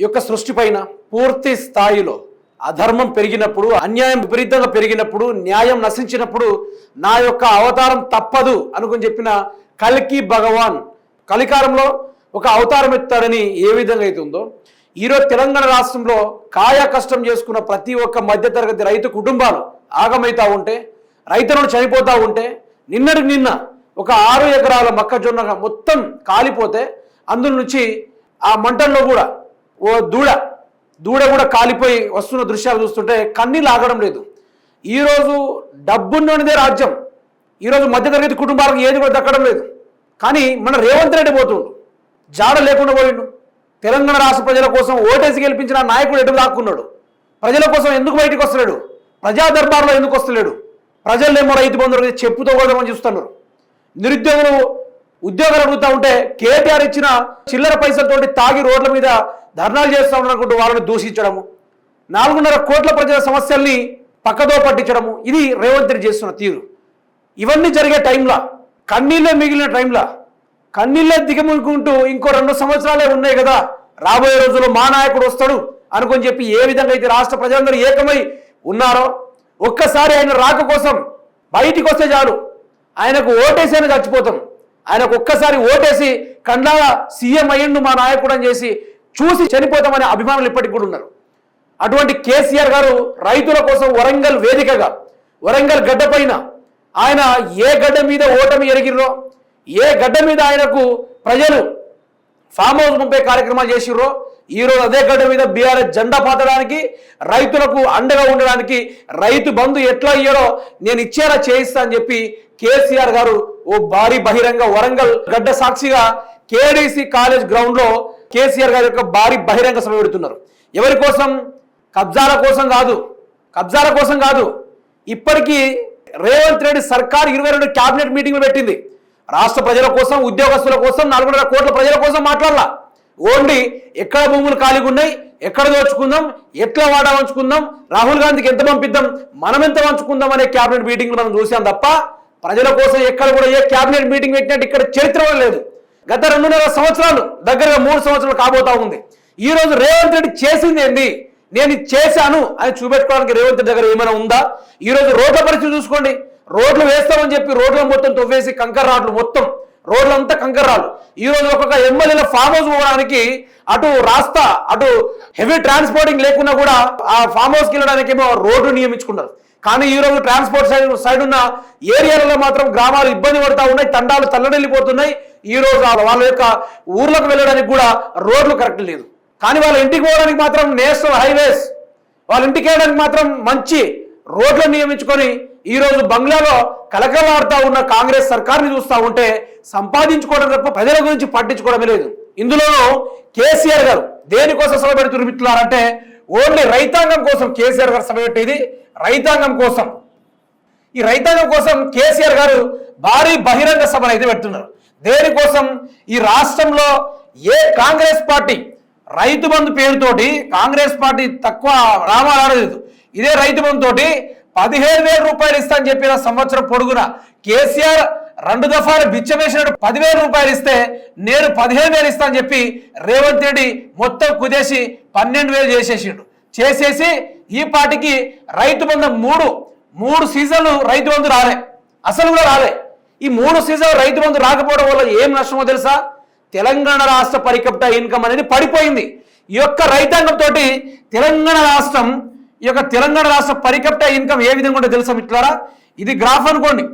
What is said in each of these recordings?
ఈ యొక్క సృష్టి పైన పూర్తి స్థాయిలో అధర్మం పెరిగినప్పుడు, అన్యాయం విపరీతంగా పెరిగినప్పుడు, న్యాయం నశించినప్పుడు నా యొక్క అవతారం తప్పదు అనుకుని చెప్పిన కల్కి భగవాన్ కలికాలంలో ఒక అవతారం ఎత్తాడని ఏ విధంగా అయితే ఉందో, ఈరోజు తెలంగాణ రాష్ట్రంలో కాయ కష్టం చేసుకున్న ప్రతి ఒక్క మధ్యతరగతి రైతు కుటుంబాలు ఆగమవుతూ ఉంటే, రైతులను చనిపోతూ ఉంటే, నిన్న ఒక 6 ఎకరాల మొక్కజొన్న మొత్తం కాలిపోతే అందులో నుంచి ఆ మంటల్లో కూడా ఓ దూడ కూడా కాలిపోయి వస్తున్న దృశ్యాలు చూస్తుంటే కన్నీళ్ళు ఆగడం లేదు. ఈరోజు డబ్బున్నదే రాజ్యం. ఈరోజు మధ్యతరగతి కుటుంబాలకు ఏది కూడా దక్కడం లేదు. కానీ మన రేవంత్ రెడ్డి పోతుండు, జాడ లేకుండా పోయిండు. తెలంగాణ రాష్ట్ర ప్రజల కోసం ఓటేసి గెలిపించిన నాయకుడు ఎటు దాక్కున్నాడు? ప్రజల కోసం ఎందుకు బయటకు వస్తలేడు? ప్రజా దర్బార్లో ఎందుకు వస్తలేడు? ప్రజలేమో రైతు బంధువులు చెప్పుతో కోదామని చూస్తున్నారు. నిరుద్యోగులు ఉద్యోగాలు అడుగుతూ ఉంటే కేటీఆర్ ఇచ్చిన చిల్లర పైసలతోటి తాగి రోడ్ల మీద ధర్నాలు చేస్తూ ఉన్నారనుకుంటూ వాళ్ళని దూషించడము, 4.5 కోట్ల ప్రజల సమస్యల్ని పక్కదో పట్టించడము, ఇది రేవంత్ రెడ్డి చేస్తున్న తీరు. ఇవన్నీ జరిగే టైంలో, కన్నీళ్ళే మిగిలిన టైంలో, కన్నీళ్ళే దిగముకుంటూ ఇంకో 2 సంవత్సరాలే ఉన్నాయి కదా, రాబోయే రోజుల్లో మా నాయకుడు వస్తాడు అనుకొని చెప్పి ఏ విధంగా అయితే రాష్ట్ర ప్రజలందరూ ఏకమై ఉన్నారో, ఒక్కసారి ఆయన రాక కోసం బయటికి వస్తే చాలు, ఆయనకు ఓటేసి అయినా చచ్చిపోతాం. ఆయనకు ఒక్కసారి ఓటేసి కండ్లాగా సీఎం అయ్యిండు మా నాయకుడు అని చేసి చూసి చనిపోతామనే అభిమానులు ఇప్పటికి కూడా ఉన్నారు. అటువంటి కేసీఆర్ గారు రైతుల కోసం వరంగల్ వేదికగా, వరంగల్ గడ్డ పైన ఆయన ఏ గడ్డ మీద ఓటమి ఎరిగిర్రో, ఏ గడ్డ మీద ఆయనకు ప్రజలు ఫామ్ హౌస్ పంపే కార్యక్రమాలు చేసిర్రో, ఈరోజు అదే గడ్డ మీద బీఆర్ఎస్ జెండా పాతడానికి, రైతులకు అండగా ఉండడానికి, రైతు బంధు ఎట్లా ఇయ్యారో నేను ఇచ్చేలా చేయిస్తా అని చెప్పి కేసీఆర్ గారు ఓ భారీ బహిరంగ వరంగల్ గడ్డ సాక్షిగా కేడీసీ కాలేజ్ గ్రౌండ్ లో కేసీఆర్ గారి యొక్క భారీ బహిరంగ సభ పెడుతున్నారు. ఎవరి కోసం? కబ్జాల కోసం కాదు. ఇప్పటికీ రేవంత్ రెడ్డి సర్కార్ 22 క్యాబినెట్ మీటింగ్లు పెట్టింది. రాష్ట్ర ప్రజల కోసం, ఉద్యోగస్తుల కోసం, 4.5 కోట్ల ప్రజల కోసం మాట్లాడాల. ఓన్లీ ఎక్కడ భూములు ఖాళీగా ఉన్నాయి, ఎక్కడ దోచుకుందాం, ఎట్లా వాడా వంచుకుందాం, రాహుల్ గాంధీకి ఎంత పంపిద్దాం, మనం ఎంత వంచుకుందాం అనే క్యాబినెట్ మీటింగ్లు మనం చూసాం తప్ప ప్రజల కోసం ఎక్కడ కూడా ఏ క్యాబినెట్ మీటింగ్ పెట్టినట్టు ఇక్కడ చరిత్ర లేదు. గత 2.5 సంవత్సరాలు, దగ్గరగా 3 సంవత్సరాలు కాబోతా ఉంది. ఈ రోజు రేవంత్ రెడ్డి చేసింది ఏంది? నేను చేశాను అని చూపెట్టుకోవడానికి రేవంత్ రెడ్డి దగ్గర ఏమైనా ఉందా? ఈ రోజు రోడ్ల పరిస్థితి చూసుకోండి. రోడ్లు వేస్తామని చెప్పి రోడ్ల మొత్తం తవ్వేసి కంకర్ రాడ్లు, మొత్తం రోడ్లంతా కంకర్ రాళ్ళు. ఈ రోజు ఒక్కొక్క ఎమ్మెల్యేల ఫామ్ హౌస్ పోవడానికి అటు రాస్తా, అటు హెవీ ట్రాన్స్పోర్టింగ్ లేకున్నా కూడా ఆ ఫామ్ హౌస్కి వెళ్ళడానికి ఏమో రోడ్లు నియమించుకున్నారు. కానీ ఈ రోజు ట్రాన్స్పోర్ట్ సైడ్ ఉన్న ఏరియాలలో మాత్రం గ్రామాలు ఇబ్బంది పడుతూ ఉన్నాయి, తండాలు తల్లడిల్లిపోతున్నాయి. ఈ రోజు వాళ్ళ యొక్క ఊర్లకు వెళ్ళడానికి కూడా రోడ్లు కరెక్ట్ లేదు. కానీ వాళ్ళ ఇంటికి పోవడానికి మాత్రం నేషనల్ హైవేస్, వాళ్ళ ఇంటికి వెళ్ళడానికి మాత్రం మంచి రోడ్లను నియమించుకొని ఈ రోజు బంగ్లాలో కలకలాడుతూ ఉన్న కాంగ్రెస్ సర్కార్ని చూస్తూ ఉంటే సంపాదించుకోవడం తప్ప ప్రజల గురించి పట్టించుకోవడమే లేదు. ఇందులోనూ కేసీఆర్ గారు దేనికోసం సభ పెడుతున్నారంటే ఓన్లీ రైతాంగం కోసం కేసీఆర్ గారు సభ పెట్టేది రైతాంగం కోసం. ఈ రైతాంగం కోసం కేసీఆర్ గారు భారీ బహిరంగ సభను అయితే పెడుతున్నారు. దేనికోసం? ఈ రాష్ట్రంలో ఏ కాంగ్రెస్ పార్టీ రైతు బంధు పేరుతోటి, కాంగ్రెస్ పార్టీ తక్కువ రామాడలేదు, ఇదే రైతు బంధు తోటి 15,000 రూపాయలు ఇస్తా అని చెప్పిన సంవత్సరం పొడుగున కేసీఆర్ 2 దఫాలు బిచ్చమేసినట్టు 10,000 రూపాయలు ఇస్తే నేను 15,000 ఇస్తా అని చెప్పి రేవంత్ రెడ్డి మొత్తం కుదేసి 12,000 చేసేసి ఈ పార్టీకి రైతు బంధు మూడు సీజన్లు రైతు బంధు రాలే, అసలు కూడా రాలే. ఈ 3 సీజన్లు రైతు బంధు రాకపోవడం వల్ల ఏం నష్టమో తెలుసా? తెలంగాణ రాష్ట్ర పరికప్ట ఇన్కమ్ అనేది పడిపోయింది. ఈ యొక్క రైతాంగంతో తెలంగాణ రాష్ట్ర పరికప్ట ఇన్కమ్ ఏ విధంగా ఉంటుందో తెలుసా మిత్రులారా? ఇది గ్రాఫ్ అనుకోండి.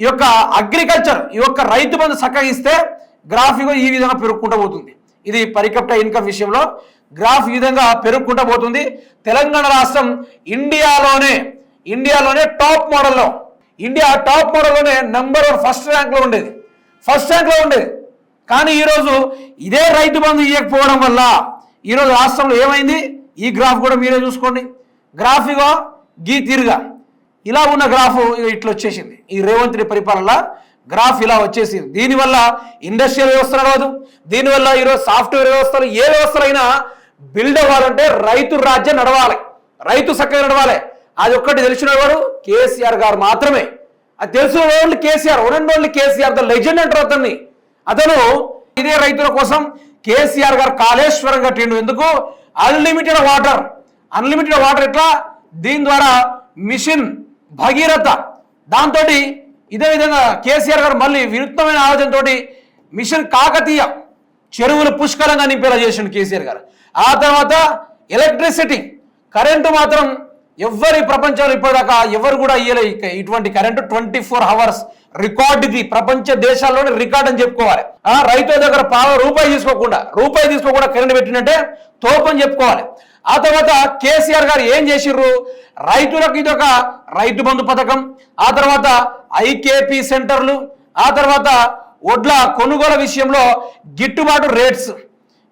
ఈ యొక్క అగ్రికల్చర్, ఈ యొక్క రైతు బంధు సక్కగిస్తే గ్రాఫ్ ఈ విధంగా పెరుగుకుంటూ పోతుంది. ఇది పరికప్ట ఇన్కమ్ విషయంలో గ్రాఫ్ ఈ విధంగా పెరుగుకుంటూ పోతుంది. తెలంగాణ రాష్ట్రం ఇండియాలోనే టాప్ మోడల్లోనే నంబర్ 1 ఫస్ట్ ర్యాంక్లో ఉండేది. కానీ ఈరోజు ఇదే రైతు బంధు ఇవ్వకపోవడం వల్ల ఈరోజు రాష్ట్రంలో ఏమైంది? ఈ గ్రాఫ్ కూడా మీరే చూసుకోండి. గ్రాఫ్ గీ తీరుగా ఇలా ఉన్న గ్రాఫ్ ఇట్లా వచ్చేసింది. ఈ రేవంత్ రెడ్డి పరిపాలనలో గ్రాఫ్ ఇలా వచ్చేసింది. దీనివల్ల ఇండస్ట్రియల్ వ్యవస్థ నడవదు. దీనివల్ల ఈరోజు సాఫ్ట్వేర్ వ్యవస్థలు, ఏ వ్యవస్థలైనా బిల్డ్ అవ్వాలంటే రైతు రాజ్యం నడవాలి, రైతు చక్కగా నడవాలి. అది ఒక్కటి తెలిసిన వాడు కేసీఆర్ గారు మాత్రమే. అది తెలిసిన only KCR, only KCR the legend అంటారు అతన్ని. అతను ఇదే రైతుల కోసం కేసీఆర్ గారు కాళేశ్వరం కట్టిండు. ఎందుకు? అన్లిమిటెడ్ వాటర్ ఎట్లా? దీని ద్వారా మిషన్ భగీరథ, దాంతో ఇదే విధంగా కేసీఆర్ గారు మళ్ళీ వినూత్నమైన ఆలోచనతో మిషన్ కాకతీయ, చెరువులు పుష్కలంగా నింపేలా చేసిండు కేసీఆర్ గారు. ఆ తర్వాత ఎలక్ట్రిసిటీ, కరెంటు మాత్రం ఎవరి ప్రపంచంలో ఇప్పటిదాకా ఎవరు కూడా ఇయ్యలే ఇటువంటి కరెంటు. 24 hours రికార్డు, ఇది ప్రపంచ దేశాల్లోనే రికార్డ్ అని చెప్పుకోవాలి. రైతుల దగ్గర రూపాయి తీసుకోకుండా కరెంటు పెట్టినట్టే తోపని చెప్పుకోవాలి. ఆ తర్వాత కేసీఆర్ గారు ఏం చేసిర్రు? రైతులకు ఇదొక రైతు బంధు పథకం, ఆ తర్వాత ఐకేపీ సెంటర్లు, ఆ తర్వాత వడ్ల కొనుగోలు విషయంలో గిట్టుబాటు రేట్స్.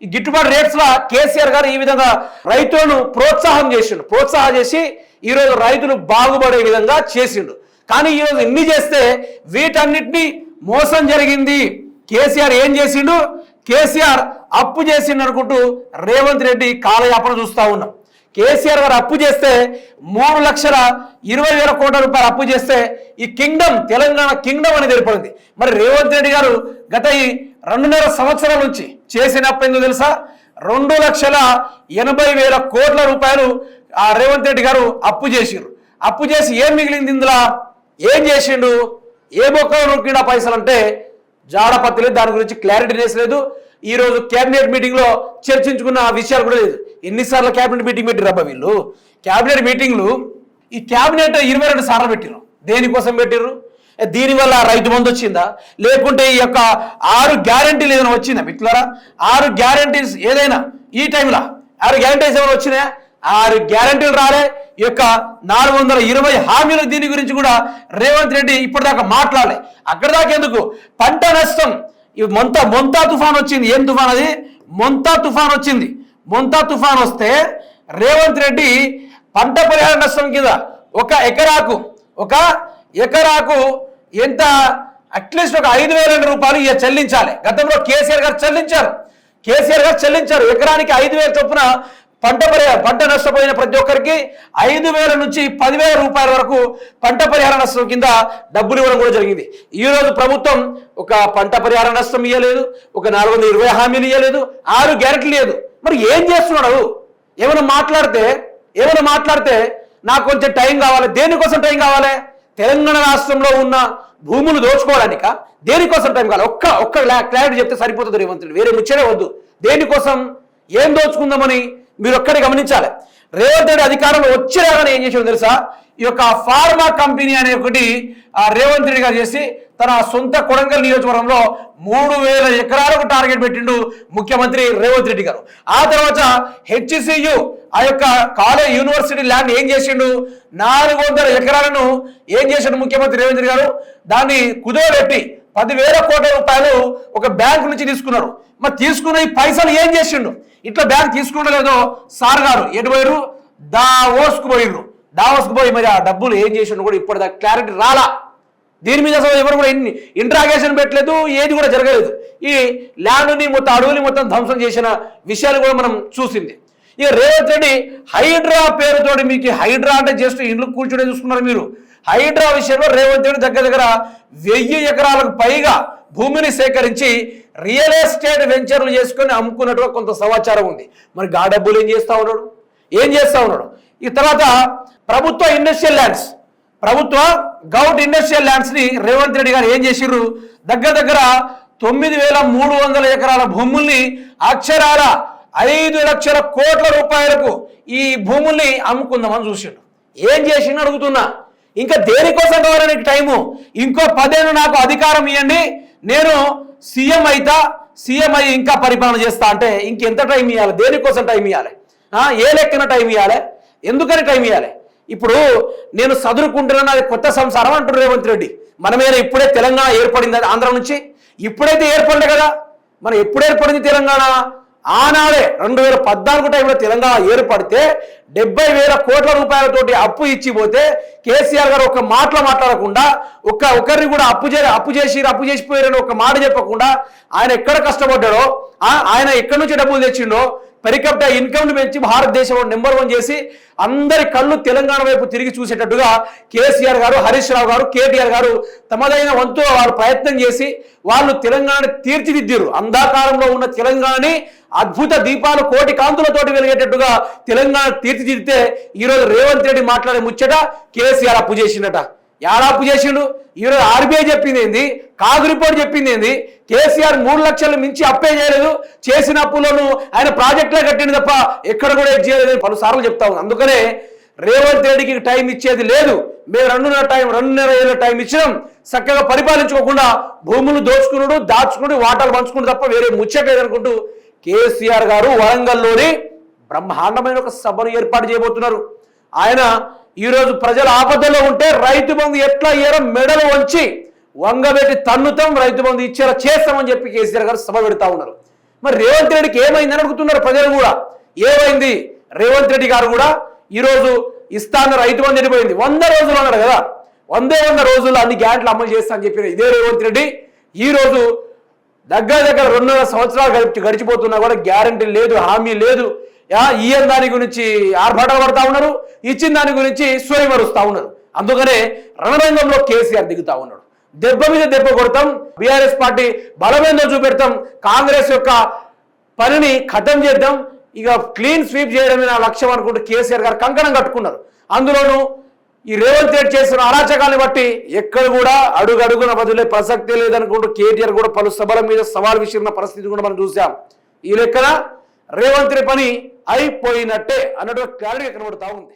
ఈ గిట్టుబాటు రేట్స్ లా కేసీఆర్ గారు ఈ విధంగా రైతులను ప్రోత్సాహం చేసి ఈరోజు రైతులు బాగుపడే విధంగా చేసిండు. కానీ ఈరోజు ఎన్ని చేస్తే వీటన్నిటినీ మోసం జరిగింది. కేసీఆర్ ఏం చేసిండు? కేసీఆర్ అప్పు చేసిండు అనుకుంటూ రేవంత్ రెడ్డి కాలయాపన చూస్తా ఉన్నాం. కేసీఆర్ గారు అప్పు చేస్తే 3,20,000 కోట్ల రూపాయలు అప్పు చేస్తే ఈ కింగ్డమ్, తెలంగాణ కింగ్డమ్ అనేది ఏర్పడింది. మరి రేవంత్ రెడ్డి గారు గత ఈ 2.5 సంవత్సరాల నుంచి చేసిన అప్పు ఎందుకు తెలుసా? 2,80,000 కోట్ల రూపాయలు ఆ రేవంత్ రెడ్డి గారు అప్పు చేసిర్రు. అప్పు చేసి ఏం మిగిలింది? ఇందులో ఏం చేసిండు? ఏ బొక్కలో నొక్కిండా పైసలు అంటే జాడపత్తి లేదు, దాని గురించి క్లారిటీనెస్ లేదు. ఈ రోజు కేబినెట్ మీటింగ్ లో చర్చించుకున్న విషయాలు కూడా లేదు. ఎన్నిసార్లు కేబినెట్ మీటింగ్ పెట్టిరబ్బా వీళ్ళు? కేబినెట్ మీటింగ్లు ఈ కేబినెట్ 22 సార్లు పెట్టిర్రు. దేనికోసం పెట్టిర్రు? దీనివల్ల రైతు బంధు వచ్చిందా, లేకుంటే ఈ యొక్క 6 గ్యారంటీలు ఏదైనా వచ్చిందా మిత్రులారా? 6 గ్యారంటీస్ ఏదైనా ఈ టైంలో 6 గ్యారంటీస్ ఏమైనా వచ్చినాయా? 6 గ్యారంటీలు రాలే. ఈ యొక్క 420 హామీలు, దీని గురించి కూడా రేవంత్ రెడ్డి ఇప్పటిదాకా మాట్లాడలే. అక్కడ దాకా ఎందుకు? పంట నష్టం, మొంతా తుఫాన్ వచ్చింది. ఏం తుఫాన్ అది? మొంతా తుఫాన్ వచ్చింది. మొంతా తుఫాన్ వస్తే రేవంత్ రెడ్డి పంట పరిహార నష్టం కింద ఒక ఎకరాకు ఎంత అట్లీస్ట్ ఒక 5,000 రూపాయలు ఇక చెల్లించాలి. గతంలో కేసీఆర్ గారు చెల్లించారు. ఎకరానికి 5,000 చొప్పున పంట నష్టపోయిన ప్రతి ఒక్కరికి 5,000 నుంచి 10,000 రూపాయల వరకు పంట పరిహార నష్టం కింద డబ్బులు ఇవ్వడం కూడా జరిగింది. ఈ రోజు ప్రభుత్వం ఒక పంట పరిహార నష్టం ఇవ్వలేదు, ఒక 420 హామీలు ఇవ్వలేదు, 6 గ్యారెంటీలు లేదు. మరి ఏం చేస్తున్నాడు? ఏమైనా మాట్లాడితే నాకు కొంచెం టైం కావాలి. దేనికోసం టైం కావాలి? తెలంగాణ రాష్ట్రంలో ఉన్న భూములు దోచుకోవడానిక? దేనికోసం టైం కావాలి? ఒక్క క్లారిటీ చెప్తే సరిపోతుంది రేవంత్ రెడ్డి, వేరే ముచ్చడే వద్దు. దేనికోసం, ఏం దోచుకుందామని మీరు ఒక్కడే గమనించాలి. రేవంత్ రెడ్డి అధికారంలో వచ్చేలాగానే ఏం చేసాడు తెలుసా? ఈ యొక్క ఫార్మా కంపెనీ అనే ఒకటి రేవంత్ రెడ్డి గారు చేసి తన సొంత కొడంగల్ నియోజకవర్గంలో 3,000 ఎకరాలకు టార్గెట్ పెట్టిండు ముఖ్యమంత్రి రేవంత్ రెడ్డి గారు. ఆ తర్వాత HCU ఆ యొక్క కాలేజ్ యూనివర్సిటీ ల్యాండ్ ఏం చేసిండు? 400 ఎకరాలను ఏం చేశాడు ముఖ్యమంత్రి రేవంత్ రెడ్డి గారు? దాన్ని కుదోబెట్టి 10,000 కోట్ల రూపాయలు ఒక బ్యాంకు నుంచి తీసుకున్నారు. మరి తీసుకున్న ఈ పైసలు ఏం చేసిండు? ఇట్లా బ్యాంక్ తీసుకుంటలేదో సార్ గారు ఎటు పోయారు? దావోస్కు పోయి మరి ఆ డబ్బులు ఏం చేసిండు కూడా ఇప్పటిదాకా క్లారిటీ రాలా. దీని మీద అసలు ఎవరు కూడా ఇంట్రాగేషన్ పెట్టలేదు, ఏది కూడా జరగలేదు. ఈ ల్యాండ్ని మొత్తం అడవుని మొత్తం ధ్వంసం చేసిన విషయాలు కూడా మనం చూసింది. ఇక రేవంత్ రెడ్డి హైడ్రా పేరుతోటి, మీకు హైడ్రా అంటే జస్ట్ ఇండ్లు కూర్చొని చూసుకున్నారు మీరు. హైడ్రా విషయంలో రేవంత్ రెడ్డి దగ్గర 1000 ఎకరాలకు పైగా భూమిని సేకరించి రియల్ ఎస్టేట్ వెంచర్లు చేసుకొని అమ్ముకున్నట్టుగా కొంత సమాచారం ఉంది. మరి గా డబ్బులు ఏం చేస్తా ఉన్నాడు? ఈ తర్వాత ప్రభుత్వ గౌట్ ఇండస్ట్రియల్ ల్యాండ్స్ ని రేవంత్ రెడ్డి గారు ఏం చేసిర్రు? దగ్గర 9,300 ఎకరాల భూముల్ని అక్షరాల 5 లక్షల కోట్ల రూపాయలకు ఈ భూముల్ని అమ్ముకుందామని చూసిండు. ఏం చేసిండు అడుగుతున్నా? ఇంకా దేనికోసం కావాలని టైము? ఇంకో 10 ఏళ్ళు నాకు అధికారం ఇవ్వండి, నేను సీఎం అయి ఇంకా పరిపాలన చేస్తా అంటే ఇంకెంత టైం ఇవ్వాలి? దేనికోసం టైం ఇవ్వాలి? ఏ లెక్కన టైం ఇవ్వాలి? ఎందుకని టైం ఇవ్వాలి? ఇప్పుడు నేను చదువుకుంటున్నా, అది కొత్త సంసారం అంటున్నారు రేవంత్ రెడ్డి. మనమేనా ఇప్పుడే తెలంగాణ ఏర్పడింది ఆంధ్ర నుంచి? ఇప్పుడైతే ఏర్పడలే కదా. మరి ఎప్పుడు ఏర్పడింది తెలంగాణ? ఆనాడే 2014 టైంలో తెలంగాణ ఏర్పడితే 70,000 కోట్ల రూపాయలతోటి అప్పు ఇచ్చిపోతే కేసీఆర్ గారు ఒక మాటలు మాట్లాడకుండా, ఒకరిని కూడా అప్పు చేసిపోయారని ఒక మాట చెప్పకుండా ఆయన ఎక్కడ కష్టపడ్డాడో, ఆయన ఎక్కడి నుంచి డబ్బులు తెచ్చిండో పరికప్ట ఇన్కమ్ను పెంచి భారతదేశంలో నెంబర్ 1 చేసి అందరి కళ్ళు తెలంగాణ వైపు తిరిగి చూసేటట్టుగా కేసీఆర్ గారు, హరీష్ రావు గారు, కేటీఆర్ గారు తమదైన వంతు వాళ్ళు ప్రయత్నం చేసి వాళ్ళు తెలంగాణని తీర్చిదిద్దారు. అంధకారంలో ఉన్న తెలంగాణని అద్భుత దీపాలు కోటి కాంతులతోటి వెలిగేటట్టుగా తెలంగాణ తీర్చిదిద్దితే ఈరోజు రేవంత్ రెడ్డి మాట్లాడే ముచ్చట కేసీఆర్ అప్పు చేసిండట. ఎలా అప్పు చేసిండు? ఈరోజు ఆర్బీఐ చెప్పింది ఏంది, కాగ్ రిపోర్ట్ చెప్పింది ఏంది, కేసీఆర్ 3 లక్షలు మించి అప్పే చేయలేదు, చేసిన అప్పులను ఆయన ప్రాజెక్టులే కట్టింది తప్ప ఎక్కడ కూడా చేయలేదు పలుసార్లు చెప్తా ఉంది. అందుకనే రేవంత్ రెడ్డికి టైం ఇచ్చేది లేదు. మేము 2.5 ఏళ్ళ టైం ఇచ్చినాం, చక్కగా పరిపాలించుకోకుండా భూములు దోచుకున్నాడు, దాచుకుని వాటాలు పంచుకుని తప్ప వేరే ముచ్చట లేదనుకుంటూ కేసీఆర్ గారు వరంగల్లోని బ్రహ్మాండమైన ఒక సభను ఏర్పాటు చేయబోతున్నారు. ఆయన ఈరోజు ప్రజల ఆపదలో ఉంటే రైతు బంధు ఎట్లా ఇయ్యారో మెడలు వంచి వంగబెట్టి తన్నుతాం, రైతు బంధు ఇచ్చేలా చేస్తామని చెప్పి కేసీఆర్ గారు సభ పెడతా ఉన్నారు. మరి రేవంత్ రెడ్డికి ఏమైందని అడుగుతున్నారు ప్రజలు కూడా. ఏమైంది? రేవంత్ రెడ్డి గారు కూడా ఈరోజు ఇస్తాన్న రైతు బంధు ఎండిపోయింది. 100 రోజులు అన్నారు కదా, 100 రోజుల్లో అన్ని గ్యారెంటీలు అమలు చేస్తా అని చెప్పిన ఇదే రేవంత్ రెడ్డి ఈరోజు దగ్గర 2.5 సంవత్సరాలు గడిచిపోతున్నా కూడా గ్యారెంటీ లేదు, హామీ లేదు. ఈయన దాని గురించి ఆర్భాటాలు పడతా ఉన్నారు, ఇచ్చిన దాని గురించి స్వయమరుస్తా ఉన్నారు. అందుకనే రణరంగంలో కేసీఆర్ దిగుతా ఉన్నాడు. దెబ్బ మీద దెబ్బ కొడతాం, బీఆర్ఎస్ పార్టీ బలమేందో చూపెడతాం, కాంగ్రెస్ యొక్క పనిని ఖతం చేద్దాం, ఇక క్లీన్ స్వీప్ చేయడమే నా లక్ష్యం అనుకుంటూ కేసీఆర్ గారు కంకణం కట్టుకున్నారు. అందులోనూ ఈ రేవంత్ రెడ్డి చేస్తున్న అరాచకాన్ని బట్టి ఎక్కడ కూడా అడుగడుగున వదిలే ప్రసక్తే లేదనుకుంటూ కేటీఆర్ కూడా పలు సభల మీద సవాల్ విసిరిన పరిస్థితి కూడా మనం చూసాం. ఈ లెక్కన రేవంత్ రెడ్డి పని అయిపోయినట్టే అన్నట్టు క్లారిటీ కనబడుతూ ఉంది.